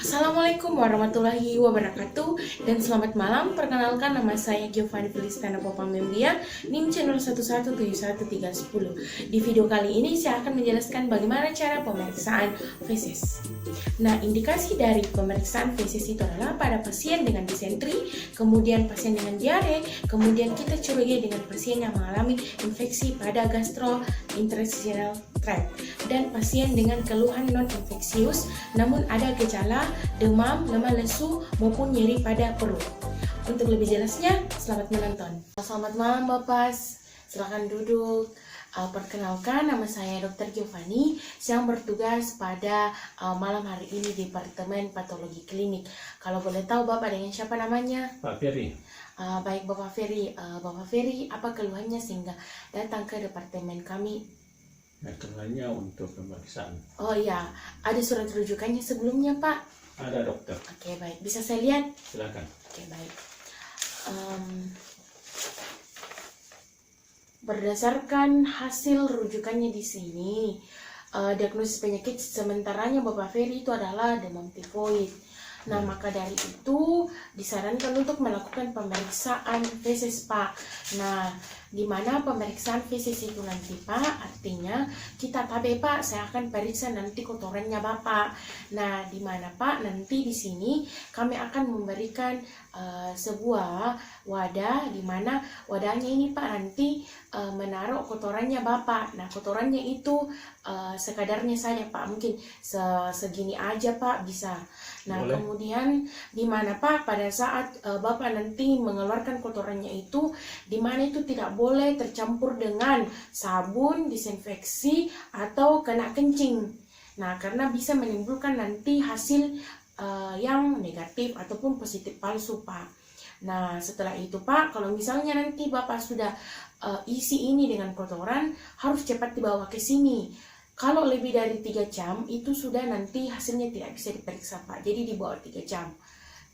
Assalamualaikum warahmatullahi wabarakatuh dan selamat malam. Perkenalkan, nama saya Giovanni Felistana Popamembia, NIM channel 1171310. Di video kali ini saya akan menjelaskan bagaimana cara pemeriksaan feses. Nah, indikasi dari pemeriksaan feses itu adalah pada pasien dengan disentri, kemudian pasien dengan diare, kemudian kita curigai dengan pasien yang mengalami infeksi pada gastrointestinal tract, dan pasien dengan keluhan non-infeksius namun ada gejala demam, lemah lesu, maupun nyeri pada perut. Untuk lebih jelasnya, selamat menonton. Selamat malam Bapak, silakan duduk. Perkenalkan, nama saya Dr. Giovanni yang bertugas pada malam hari ini di Departemen Patologi Klinik. Kalau boleh tahu Bapak dengan siapa namanya? Pak Ferry. Baik Bapak Ferry. Bapak Ferry, apa keluhannya sehingga datang ke departemen kami? Keluhannya untuk pemeriksaan. Oh iya, ada surat rujukannya sebelumnya Pak? Ada dokter. Oke, baik. Bisa saya lihat? Silakan. Oke, baik. Berdasarkan hasil rujukannya di sini, diagnosis penyakit sementaranya Bapak Ferry itu adalah demam tifoid. Nah, maka dari itu disarankan untuk melakukan pemeriksaan feses Pak. Nah, di mana pemeriksaan feses itu nanti Pak, artinya kita tabe Pak, saya akan periksa nanti kotorannya Bapak. Nah, di mana Pak, nanti di sini kami akan memberikan sebuah wadah, di mana wadahnya ini Pak nanti menaruh kotorannya Bapak. Nah, kotorannya itu sekadarnya saja Pak, mungkin segini aja Pak bisa. Nah, boleh. Kemudian di mana Pak, pada saat Bapak nanti mengeluarkan kotorannya itu, di mana itu tidak boleh tercampur dengan sabun, disinfeksi, atau kena kencing. Nah, karena bisa menimbulkan nanti hasil yang negatif ataupun positif palsu Pak. Nah, setelah itu Pak, kalau misalnya nanti Bapak sudah isi ini dengan kotoran, harus cepat dibawa ke sini. Kalau lebih dari 3 jam, itu sudah nanti hasilnya tidak bisa diperiksa Pak. Jadi di bawah 3 jam.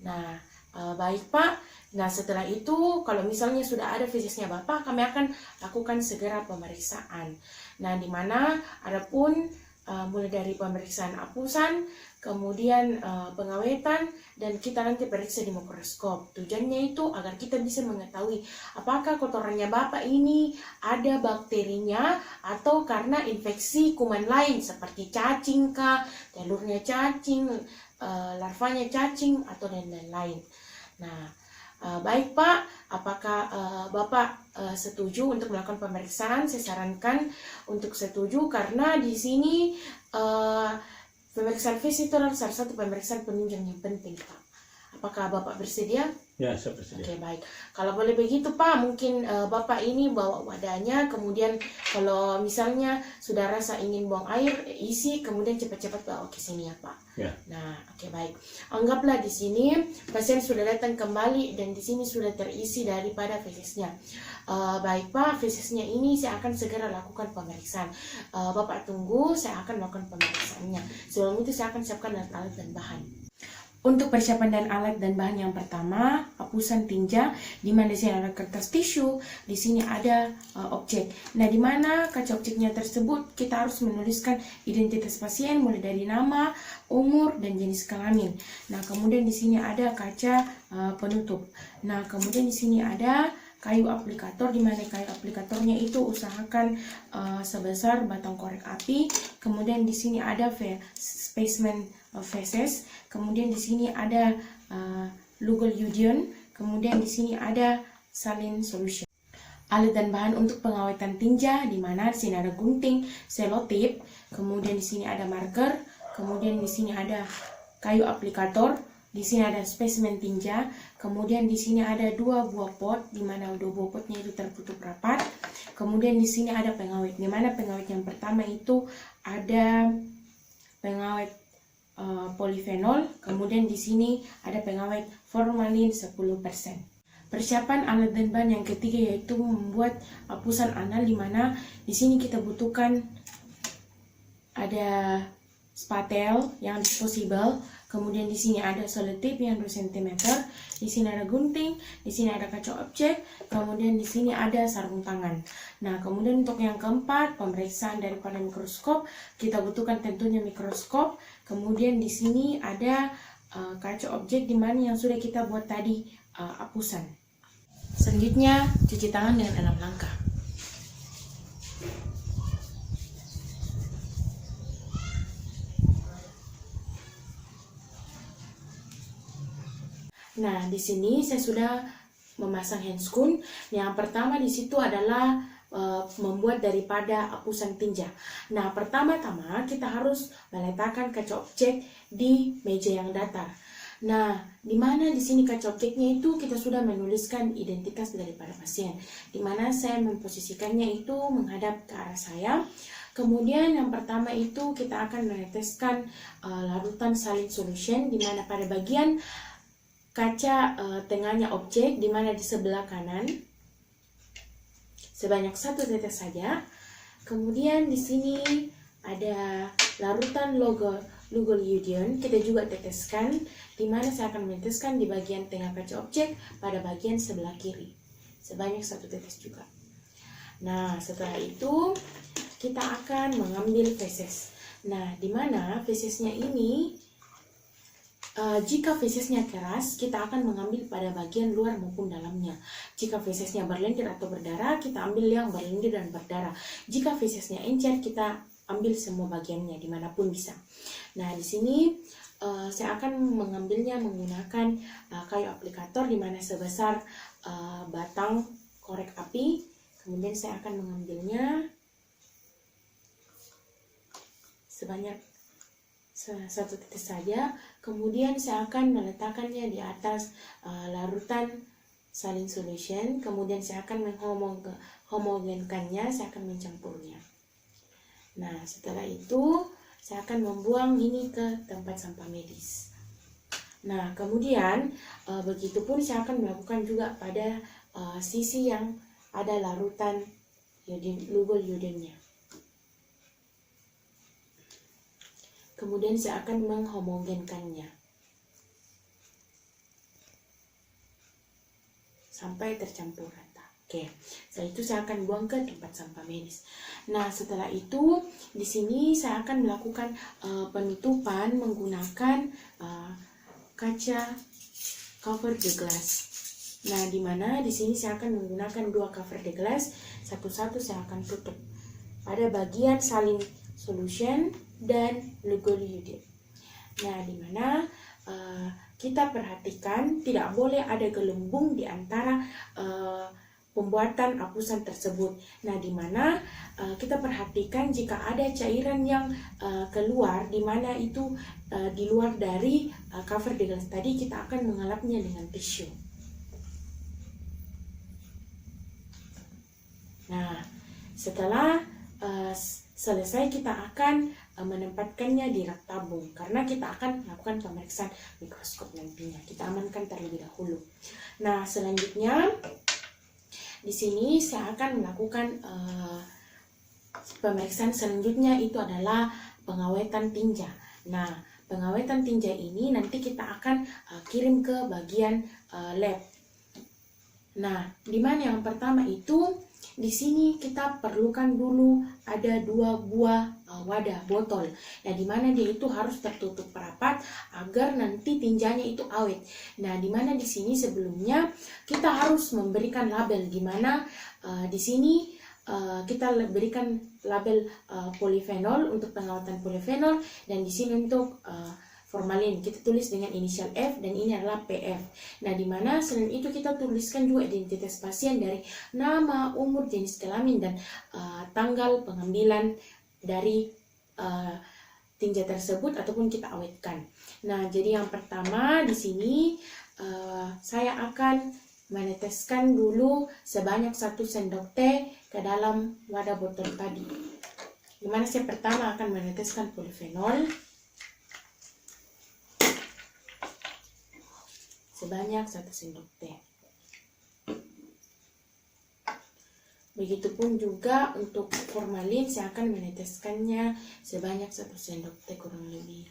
Nah, baik Pak. Nah, setelah itu, kalau misalnya sudah ada fesesnya Bapak, kami akan lakukan segera pemeriksaan. Nah, di mana adapun mulai dari pemeriksaan apusan, kemudian pengawetan, dan kita nanti periksa di mikroskop. Tujuannya itu agar kita bisa mengetahui apakah kotorannya Bapak ini ada bakterinya atau karena infeksi kuman lain seperti cacing kah, telurnya cacing, larvanya cacing, atau dan lain-lain. Nah, baik Pak, apakah Bapak setuju untuk melakukan pemeriksaan? Saya sarankan untuk setuju karena di sini pemeriksaan feses itu adalah salah satu pemeriksaan penunjang yang penting Pak. Apakah Bapak bersedia? Ya, saya bersedia. Oke, baik. Kalau boleh begitu Pak, mungkin Bapak ini bawa wadahnya, kemudian kalau misalnya sudah rasa ingin buang air, isi, kemudian cepat-cepat bawa ke sini ya Pak. Ya. Nah, oke, baik. Anggaplah di sini pasien sudah datang kembali dan di sini sudah terisi daripada fesesnya. Baik Pak, fesesnya ini saya akan segera lakukan pemeriksaan. Bapak tunggu, saya akan melakukan pemeriksaannya. Sebelum itu saya akan siapkan alat-alat dan bahan. Untuk persiapan dan alat dan bahan yang pertama, hapusan tinja, di mana di sini ada kertas tisu, di sini ada objek. Nah, di mana kaca objeknya tersebut kita harus menuliskan identitas pasien mulai dari nama, umur, dan jenis kelamin. Nah, kemudian di sini ada kaca penutup. Nah, kemudian di sini ada kayu aplikator, di mana kayu aplikatornya itu usahakan sebesar batang korek api. Kemudian di sini ada specimen feses. Kemudian di sini ada Lugol Iodion. Kemudian di sini ada saline solution. Alat dan bahan untuk pengawetan tinja, di mana di sini ada gunting, selotip. Kemudian di sini ada marker. Kemudian di sini ada kayu aplikator. Di sini ada spesimen tinja. Kemudian di sini ada 2 buah pot, di mana 2 buah potnya itu tertutup rapat. Kemudian di sini ada pengawet, di mana pengawet yang pertama itu ada pengawet polifenol. Kemudian di sini ada pengawet formalin 10%. Persiapan alat dan bahan yang ketiga yaitu membuat hapusan anal, di mana di sini kita butuhkan ada spatel yang disposable. Kemudian di sini ada selotip yang 2 cm, di sini ada gunting, di sini ada kaca objek, kemudian di sini ada sarung tangan. Nah, kemudian untuk yang keempat, pemeriksaan daripada mikroskop, kita butuhkan tentunya mikroskop. Kemudian di sini ada kaca objek di mana yang sudah kita buat tadi hapusan. Selanjutnya cuci tangan dengan 6 langkah. Nah, di sini saya sudah memasang handscoon. Yang pertama di situ adalah membuat daripada hapusan tinja. Nah, pertama-tama kita harus meletakkan kaca objek di meja yang datar. Nah, di mana di sini kaca objeknya itu kita sudah menuliskan identitas daripada pasien. Di mana saya memposisikannya itu menghadap ke arah saya. Kemudian yang pertama itu kita akan meneteskan larutan saline solution, di mana pada bagian kaca tengahnya objek, di mana di sebelah kanan sebanyak 1 tetes saja. Kemudian di sini ada larutan lugol-iodion, kita juga teteskan, di mana saya akan meneteskan di bagian tengah kaca objek pada bagian sebelah kiri sebanyak 1 tetes juga. Nah, setelah itu kita akan mengambil feses. Nah, di mana fesesnya ini jika fesesnya keras, kita akan mengambil pada bagian luar maupun dalamnya. Jika fesesnya berlendir atau berdarah, kita ambil yang berlendir dan berdarah. Jika fesesnya encer, kita ambil semua bagiannya dimanapun bisa. Nah, di sini saya akan mengambilnya menggunakan kayu aplikator, di mana sebesar batang korek api. Kemudian saya akan mengambilnya sebanyak 1 tetes saja. Kemudian saya akan meletakkannya di atas larutan saline solution. Kemudian saya akan menghomogenkannya, saya akan mencampurnya. Nah, setelah itu saya akan membuang ini ke tempat sampah medis. Nah, kemudian begitupun saya akan melakukan juga pada sisi yang ada larutan lugol-iodionnya. Kemudian saya akan menghomogenkannya sampai tercampur rata. Oke, setelah itu saya akan buang ke tempat sampah medis. Nah, setelah itu di sini saya akan melakukan penutupan menggunakan kaca cover the glass. Nah, di mana di sini saya akan menggunakan 2 cover the glass, satu-satu saya akan tutup pada bagian saline solution dan lugol-iodion. Nah, di mana kita perhatikan tidak boleh ada gelembung di antara pembuatan hapusan tersebut. Nah, di mana kita perhatikan jika ada cairan yang keluar, di mana itu di luar dari cover the glass tadi, kita akan mengelapnya dengan tisu. Nah, setelah selesai kita akan menempatkannya di rak tabung, karena kita akan melakukan pemeriksaan mikroskop nantinya. Kita amankan terlebih dahulu. Nah, selanjutnya di sini saya akan melakukan pemeriksaan selanjutnya, itu adalah pengawetan tinja. Nah, pengawetan tinja ini nanti kita akan kirim ke bagian lab. Nah, di mana yang pertama itu di sini kita perlukan dulu ada 2 buah wadah botol. Nah, di mana dia itu harus tertutup rapat agar nanti tinjanya itu awet. Nah, di mana di sini sebelumnya kita harus memberikan label, di mana di sini kita berikan label polifenol untuk pengawatan polifenol, dan di sini untuk formalin kita tulis dengan inisial F, dan ini adalah PF. Nah, di mana selain itu kita tuliskan juga identitas pasien dari nama, umur, jenis kelamin, dan tanggal pengambilan dari tinja tersebut ataupun kita awetkan. Nah, jadi yang pertama di sini saya akan meneteskan dulu sebanyak 1 sendok teh ke dalam wadah botol tadi. Di mana saya pertama akan meneteskan polifenol sebanyak 1 sendok teh. Begitupun juga untuk formalin, saya akan meneteskannya sebanyak 1 sendok teh kurang lebih.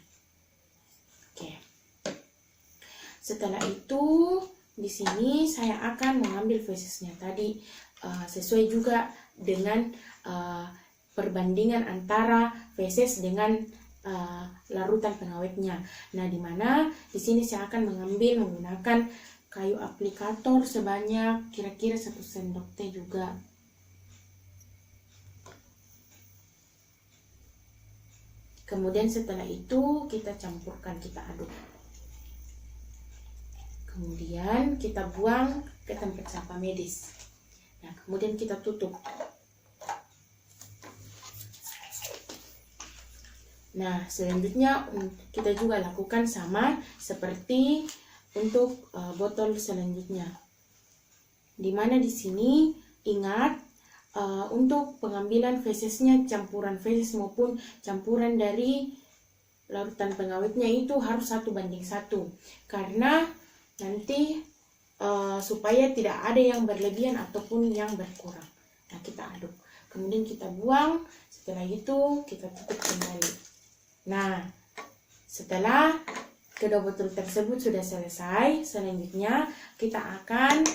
Oke. Setelah itu di sini saya akan mengambil fesesnya tadi sesuai juga dengan perbandingan antara feses dengan larutan pengawetnya. Nah, di mana di sini saya akan mengambil menggunakan kayu aplikator sebanyak kira-kira 1 sendok teh juga. Kemudian setelah itu kita campurkan, kita aduk. Kemudian kita buang ke tempat sampah medis. Nah, kemudian kita tutup. Nah, selanjutnya kita juga lakukan sama seperti untuk botol selanjutnya. Dimana di sini ingat untuk pengambilan fesesnya, campuran feses maupun campuran dari larutan pengawetnya itu harus 1:1, karena nanti supaya tidak ada yang berlebihan ataupun yang berkurang. Nah, kita aduk, kemudian kita buang. Setelah itu kita tutup kembali. Nah, setelah kedua botol tersebut sudah selesai, selanjutnya kita akan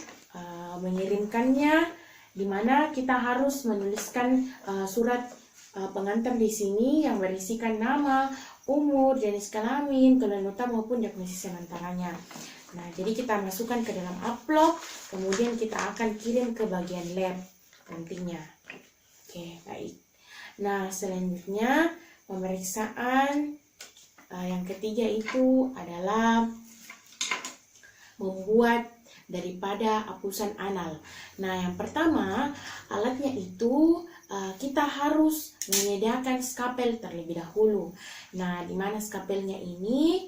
mengirimkannya, di mana kita harus menuliskan surat pengantar di sini yang berisikan nama, umur, jenis kelamin, keluarga maupun diagnosis sementaranya. Nah, jadi kita masukkan ke dalam amplop, kemudian kita akan kirim ke bagian lab nantinya. Oke, baik. Nah, selanjutnya pemeriksaan yang ketiga itu adalah membuat daripada apusan anal. Nah, yang pertama, alatnya itu kita harus menyediakan skapel terlebih dahulu. Nah, di mana skapelnya ini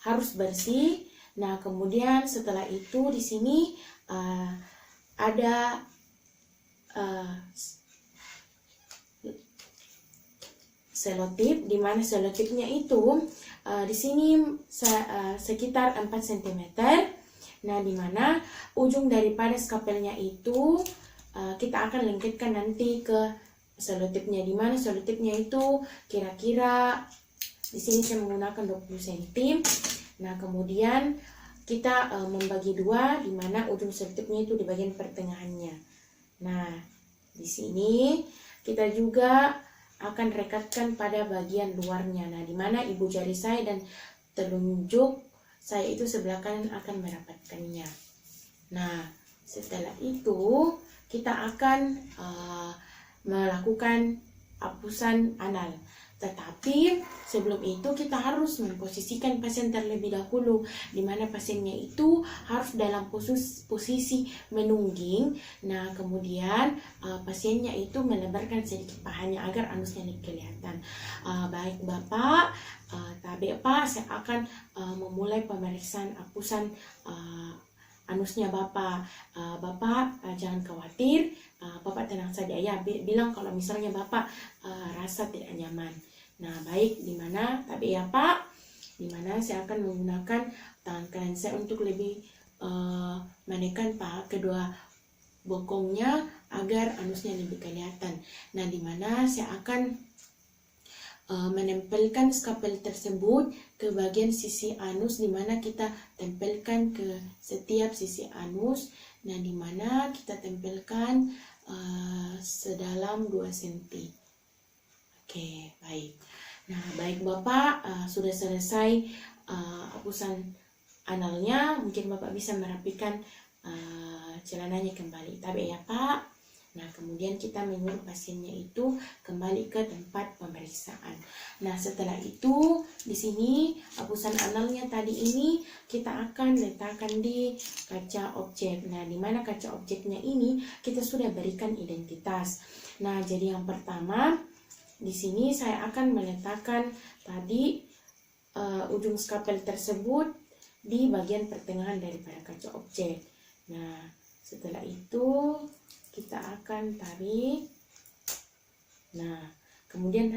harus bersih. Nah, kemudian setelah itu di sini ada selotip, di mana selotipnya itu di sini sekitar 4 cm. Nah, di mana ujung daripada skapelnya itu kita akan lengketkan nanti ke selotipnya, di mana selotipnya itu kira-kira di sini saya menggunakan 20 cm. Nah, kemudian kita membagi dua, di mana ujung selotipnya itu di bagian pertengahannya. Nah, di sini kita juga akan rekatkan pada bagian luarnya. Nah, di mana ibu jari saya dan telunjuk saya itu sebelah kanan akan merapatkannya. Nah, setelah itu kita akan melakukan apusan anal. Tetapi sebelum itu kita harus memposisikan pasien terlebih dahulu, di mana pasiennya itu harus dalam posisi menungging. Nah, kemudian pasiennya itu melebarkan sedikit pahanya agar anusnya kelihatan. Baik Bapak, Pak, saya akan memulai pemeriksaan apusan anusnya Bapak. Bapak jangan khawatir, Bapak tenang saja ya. Bilang kalau misalnya Bapak rasa tidak nyaman. Nah, baik, di mana tapi ya Pak, di mana saya akan menggunakan tangan kanan saya untuk lebih menekan kedua bokongnya agar anusnya lebih kelihatan. Nah, di mana saya akan menempelkan skapel tersebut ke bagian sisi anus, di mana kita tempelkan ke setiap sisi anus. Nah, di mana kita tempelkan sedalam 2 cm. Oke, baik. Nah, baik Bapak, sudah selesai apusan analnya. Mungkin Bapak bisa merapikan celananya kembali. Tapi ya Pak. Nah, kemudian kita menyuruh pasiennya itu kembali ke tempat pemeriksaan. Nah, setelah itu di sini apusan analnya tadi ini kita akan letakkan di kaca objek. Nah, di mana kaca objeknya ini kita sudah berikan identitas. Nah, jadi yang pertama di sini saya akan meletakkan tadi ujung skapel tersebut di bagian pertengahan daripada kaca objek. Nah, setelah itu kita akan tarik. Nah, kemudian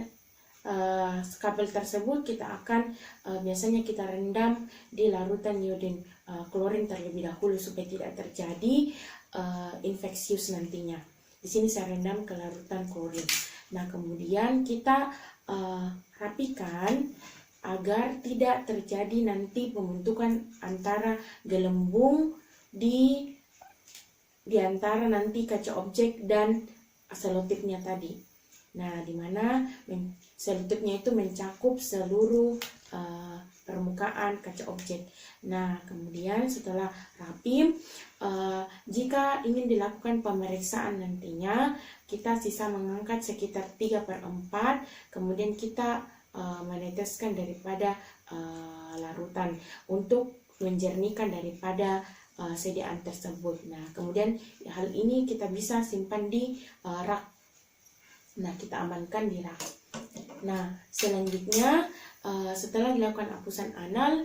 skapel tersebut kita akan biasanya kita rendam di larutan iodin klorin terlebih dahulu supaya tidak terjadi infeksius nantinya. Di sini saya rendam ke larutan klorin. Nah, kemudian kita rapikan agar tidak terjadi nanti pembentukan antara gelembung di antara nanti kaca objek dan selotipnya tadi. Nah, dimana selututnya itu mencakup seluruh permukaan kaca objek. Nah, kemudian setelah rapi, jika ingin dilakukan pemeriksaan nantinya, kita sisa mengangkat sekitar 3/4, kemudian kita meneteskan daripada larutan untuk menjernihkan daripada sediaan tersebut. Nah, kemudian hal ini kita bisa simpan di rak. Nah, kita amankan di rak. Nah, selanjutnya setelah dilakukan apusan anal,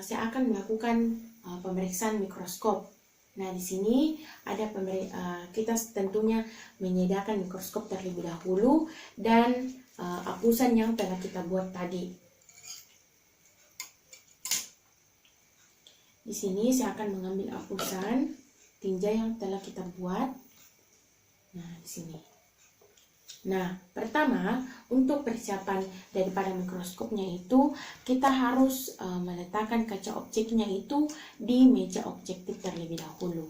saya akan melakukan pemeriksaan mikroskop. Nah, di sini ada kita tentunya menyediakan mikroskop terlebih dahulu dan apusan yang telah kita buat tadi. Di sini saya akan mengambil apusan tinja yang telah kita buat. Nah, di sini. Nah, pertama, untuk persiapan daripada mikroskopnya itu, kita harus meletakkan kaca objeknya itu di meja objektif terlebih dahulu.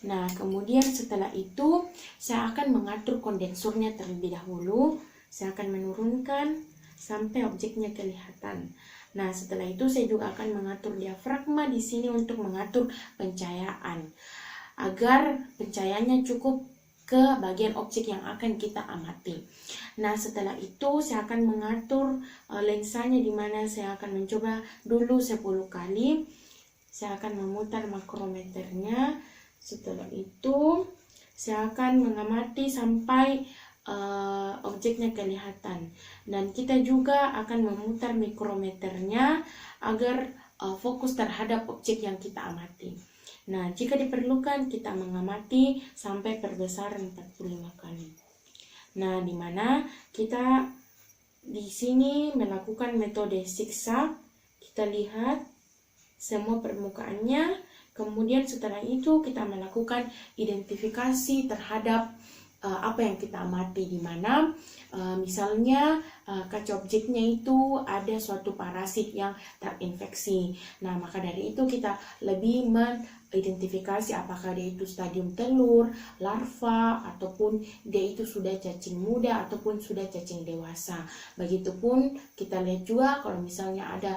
Nah, kemudian setelah itu, saya akan mengatur kondensornya terlebih dahulu. Saya akan menurunkan sampai objeknya kelihatan. Nah, setelah itu saya juga akan mengatur diafragma di sini untuk mengatur pencahayaan agar pencahayaannya cukup ke bagian objek yang akan kita amati. Nah, setelah itu saya akan mengatur lensanya, di mana saya akan mencoba dulu 10 kali. Saya akan memutar makrometernya. Setelah itu saya akan mengamati sampai objeknya kelihatan, dan kita juga akan memutar mikrometernya agar fokus terhadap objek yang kita amati. Nah, jika diperlukan kita mengamati sampai perbesaran 45 kali. Nah, di mana kita di sini melakukan metode zigzag. Kita lihat semua permukaannya, kemudian setelah itu kita melakukan identifikasi terhadap apa yang kita amati, di mana misalnya kaca objeknya itu ada suatu parasit yang terinfeksi. Nah, maka dari itu kita lebih mengidentifikasi apakah dia itu stadium telur, larva, ataupun dia itu sudah cacing muda ataupun sudah cacing dewasa. Begitupun kita lihat juga kalau misalnya ada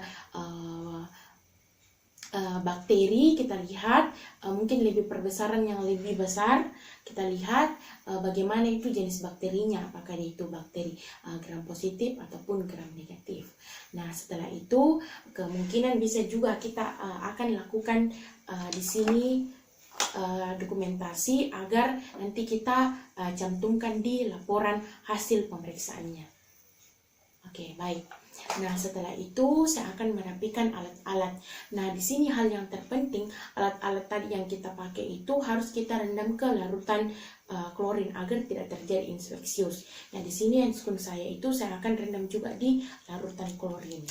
bakteri, kita lihat mungkin lebih perbesaran yang lebih besar. Kita lihat bagaimana itu jenis bakterinya, apakah dia itu bakteri gram positif ataupun gram negatif. Nah, setelah itu kemungkinan bisa juga kita akan lakukan di sini dokumentasi agar nanti kita cantumkan di laporan hasil pemeriksaannya. Oke, baik. Nah, setelah itu saya akan merapikan alat-alat. Nah, di sini hal yang terpenting, alat-alat tadi yang kita pakai itu harus kita rendam ke larutan klorin agar tidak terjadi infeksius. Nah, di sini handscoon saya itu saya akan rendam juga di larutan klorin.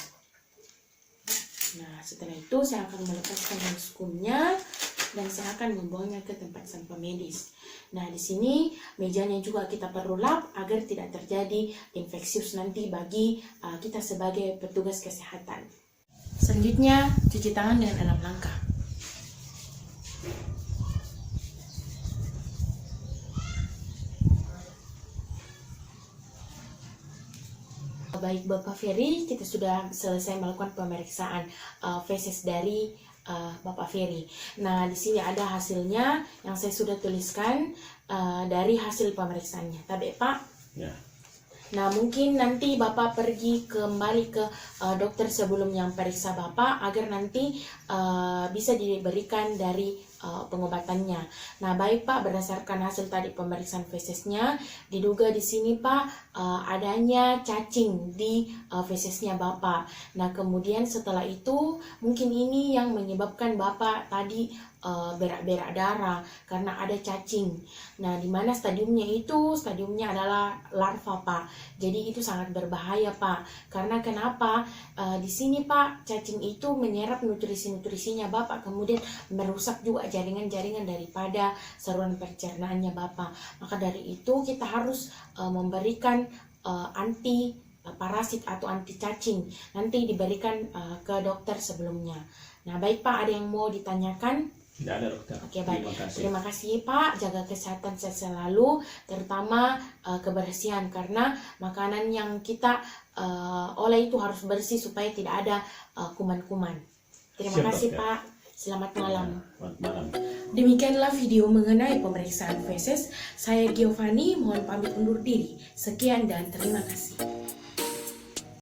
Nah, setelah itu saya akan melepaskan handscoonnya dan saya akan membuangnya ke tempat sampah medis. Nah, di sini mejanya juga kita perlu lap agar tidak terjadi infeksius nanti bagi kita sebagai petugas kesehatan. Selanjutnya, cuci tangan dengan 6 langkah. Baik Bapak Ferry, kita sudah selesai melakukan pemeriksaan feses dari Bapak Ferry. Nah, di sini ada hasilnya yang saya sudah tuliskan dari hasil pemeriksaannya. Tapi Pak, Ya. nah mungkin nanti Bapak pergi kembali ke dokter sebelum yang periksa Bapak agar nanti bisa diberikan dari pengobatannya. Nah, baik Pak, berdasarkan hasil tadi pemeriksaan fesesnya, diduga di sini Pak adanya cacing di fesesnya Bapak. Nah, kemudian setelah itu mungkin ini yang menyebabkan Bapak tadi berak-berak darah karena ada cacing. Nah, di mana stadiumnya adalah larva Pak. Jadi itu sangat berbahaya Pak. Karena kenapa? Di sini Pak, cacing itu menyerap nutrisi-nutrisinya Bapak, kemudian merusak juga jaringan-jaringan daripada saluran pencernaannya Bapak. Maka dari itu kita harus memberikan anti parasit atau anti cacing. Nanti diberikan ke dokter sebelumnya. Nah, baik Pak, ada yang mau ditanyakan? Tidak ada dokter. Oke, baik. Terima kasih. Terima kasih Pak, jaga kesehatan sehat selalu, terutama kebersihan karena makanan yang kita oleh itu harus bersih supaya tidak ada kuman-kuman. Terima Siap, kasih dokter. Pak, selamat malam. Selamat malam. Demikianlah video mengenai pemeriksaan feses. Saya Giovanni, mohon pamit undur diri. Sekian dan terima kasih.